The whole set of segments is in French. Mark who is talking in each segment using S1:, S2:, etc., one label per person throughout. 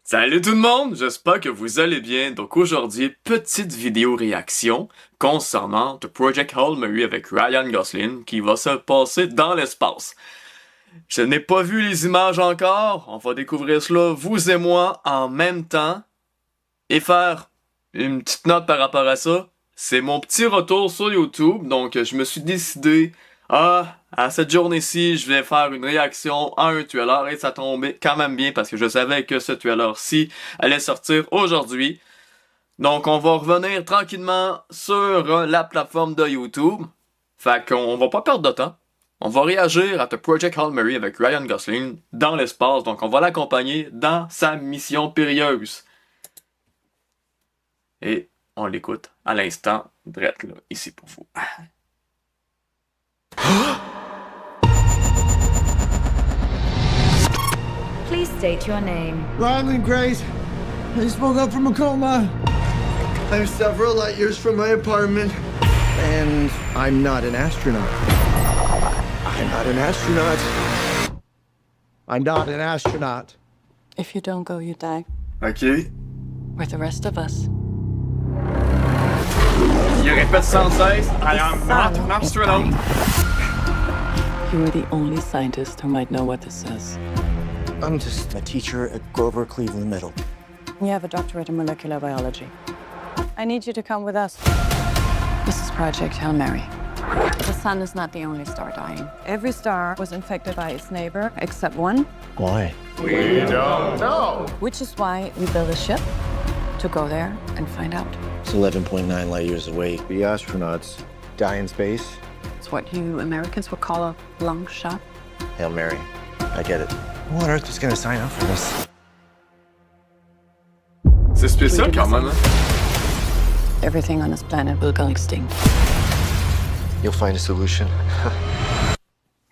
S1: Salut tout le monde, j'espère que vous allez bien. Donc aujourd'hui, petite vidéo réaction concernant The Project Hail Mary avec Ryan Gosling qui va se passer dans l'espace. Je n'ai pas vu les images encore, on va découvrir cela vous et moi en même temps et faire une petite note par rapport à ça. C'est mon petit retour sur YouTube, donc je me suis décidé à cette journée-ci, je vais faire une réaction à un trailer et ça tombait quand même bien parce que je savais que ce trailer-ci allait sortir aujourd'hui. Donc on va revenir tranquillement sur la plateforme de YouTube. Fait qu'on va pas perdre de temps. On va réagir à The Project Hail Mary avec Ryan Gosling dans l'espace. Donc on va l'accompagner dans sa mission périlleuse. Et on l'écoute à l'instant, drette là, ici pour vous.
S2: Please state your name.
S3: Ryland Grace. I just woke up from a coma. I'm several light years from my apartment. And I'm not an astronaut. I'm not an astronaut. I'm not an astronaut.
S4: If you don't go, you die.
S1: Ok.
S4: With the rest of us.
S1: Il répète sans cesse, I am not an astronaut.
S4: You are the only scientist who might know what this says.
S3: I'm just a teacher at Grover Cleveland Middle.
S4: You have a doctorate in molecular biology. I need you to come with us. This is Project Hail Mary. The sun is not the only star dying. Every star was infected by its neighbor, except one.
S3: Why?
S1: We don't know.
S4: Which is why we built a ship to go there and find out.
S3: It's 11.9 light years away. The astronauts die in space.
S4: It's what you Americans would call a long shot.
S3: Hail Mary. I get it. Who on earth is going to sign up for this?
S1: C'est spécial quand même, hein?
S4: Everything on this planet will go extinct.
S3: You'll find a solution.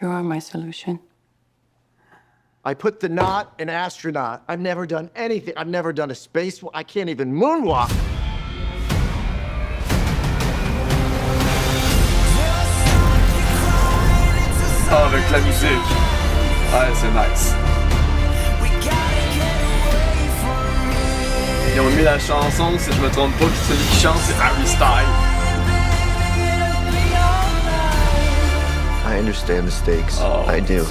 S4: You are my solution.
S5: I put the knot in astronaut. I've never done anything. I've never done a space. I can't even moonwalk.
S1: Ah, avec la musique. Ouais, c'est nice. Ils ont mis la chanson, si je me trompe pas, celui qui chante, c'est Harry Styles.
S5: I understand the stakes.
S1: Oh.
S5: I do.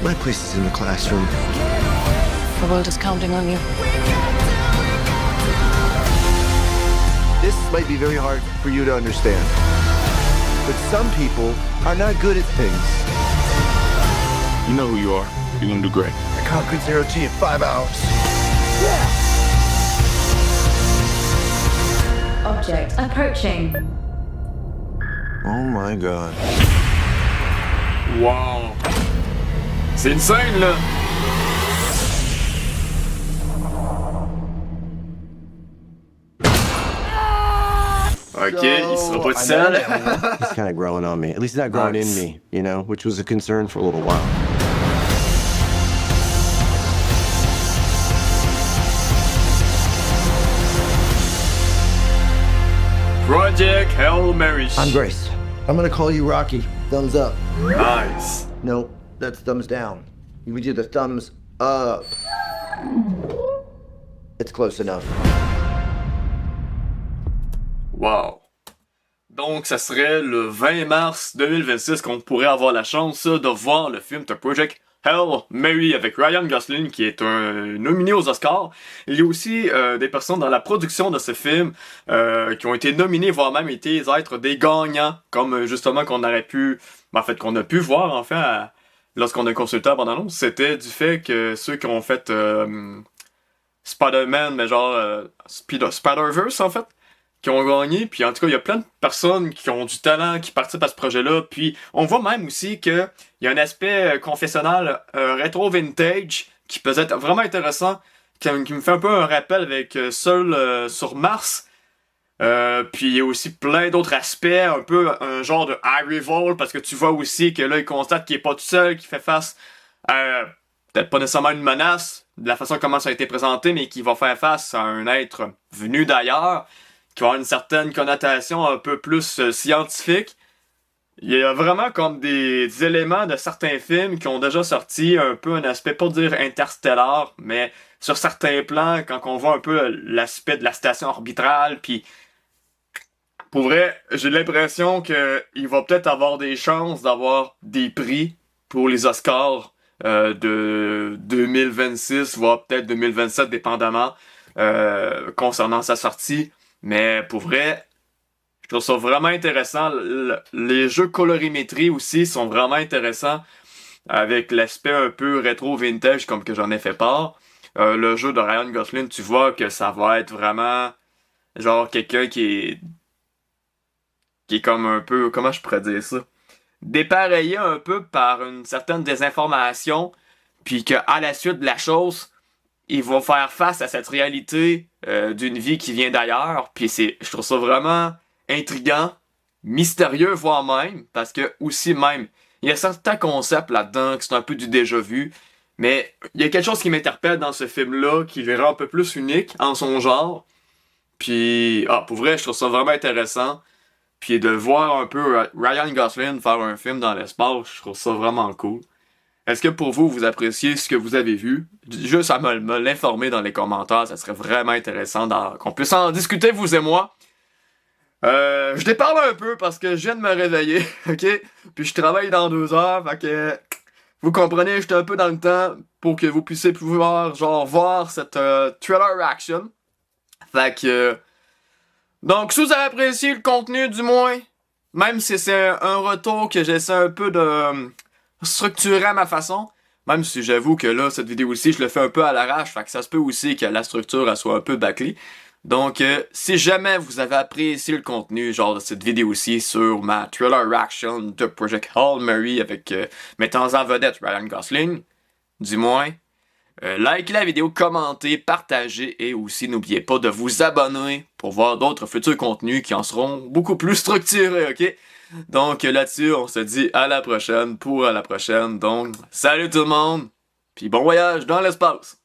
S5: My place is in the classroom.
S4: The world is counting on you.
S5: This might be very hard for you to understand. But some people are not good at things.
S6: You know who you are. You're gonna do great.
S5: I conquered zero G in 5 hours.
S2: Object approaching.
S5: Oh my god.
S1: Wow. C'est une scène, là. Ok, il sera pas tout seul.
S5: He's kind of growing on me. At least not growing in me, you know, which was a concern for a little while.
S1: Project Hail Mary.
S5: I'm Grace. I'm gonna call you Rocky. Thumbs up.
S1: Nice.
S5: No, that's thumbs down. You would do the thumbs up. It's close enough.
S1: Wow. Donc, ça serait le 20 mars 2026 qu'on pourrait avoir la chance de voir le film The Project Hail Mary avec Ryan Gosling qui est un nominé aux Oscars. Il y a aussi des personnes dans la production de ce film qui ont été nominées, voire même été être des gagnants, comme justement qu'on aurait pu, qu'on a pu voir en fait lorsqu'on a consulté avant l'annonce. C'était du fait que ceux qui ont fait Spider-Man, mais genre Spider-Verse en fait, qui ont gagné, puis en tout cas, il y a plein de personnes qui ont du talent, qui participent à ce projet-là, puis on voit même aussi qu'il y a un aspect confessionnal rétro-vintage qui peut être vraiment intéressant, qui me fait un peu un rappel avec Seul sur Mars, puis il y a aussi plein d'autres aspects, un peu un genre de Harry Vol, parce que tu vois aussi que là, il constate qu'il est pas tout seul, qu'il fait face à peut-être pas nécessairement une menace, de la façon comment ça a été présenté, mais qui va faire face à un être venu d'ailleurs, qui va avoir une certaine connotation un peu plus scientifique. Il y a vraiment comme des éléments de certains films qui ont déjà sorti, un peu un aspect, pas dire interstellar, mais sur certains plans, quand on voit un peu l'aspect de la station orbitale, puis pour vrai, j'ai l'impression que il va peut-être avoir des chances d'avoir des prix pour les Oscars de 2026, voire peut-être 2027, dépendamment, concernant sa sortie. Mais pour vrai, je trouve ça vraiment intéressant. Les jeux colorimétrie aussi sont vraiment intéressants avec l'aspect un peu rétro-vintage comme que j'en ai fait part. Le jeu de Ryan Gosling, tu vois que ça va être vraiment genre quelqu'un qui est comme un peu, comment je pourrais dire ça? Dépareillé un peu par une certaine désinformation, puis qu'à la suite de la chose, il va faire face à cette réalité d'une vie qui vient d'ailleurs, puis je trouve ça vraiment intriguant, mystérieux voire même, parce que aussi même, il y a certains concepts là-dedans qui sont un peu du déjà vu, mais il y a quelque chose qui m'interpelle dans ce film-là, qui le rend un peu plus unique en son genre, puis, pour vrai, je trouve ça vraiment intéressant. Puis de voir un peu Ryan Gosling faire un film dans l'espace, je trouve ça vraiment cool. Est-ce que pour vous, vous appréciez ce que vous avez vu? Juste à me l'informer dans les commentaires, ça serait vraiment intéressant qu'on puisse en discuter, vous et moi. Je déparle un peu parce que je viens de me réveiller, ok? Puis je travaille dans 2 heures, fait que vous comprenez, j'étais un peu dans le temps pour que vous puissiez pouvoir genre voir cette trailer action. Fait que... donc, si vous avez apprécié le contenu, du moins, même si c'est un retour que j'essaie un peu de structurer à ma façon, même si j'avoue que là, cette vidéo-ci, je le fais un peu à l'arrache, fait que ça se peut aussi que la structure, elle soit un peu bâclée. Donc, si jamais vous avez apprécié le contenu, genre de cette vidéo-ci sur ma thriller action de Project Hail Mary avec mettant en vedette Ryan Gosling, du moins, likez la vidéo, commentez, partagez et aussi n'oubliez pas de vous abonner pour voir d'autres futurs contenus qui en seront beaucoup plus structurés, ok? Donc là-dessus, on se dit à la prochaine pour à la prochaine. Donc, salut tout le monde, puis bon voyage dans l'espace!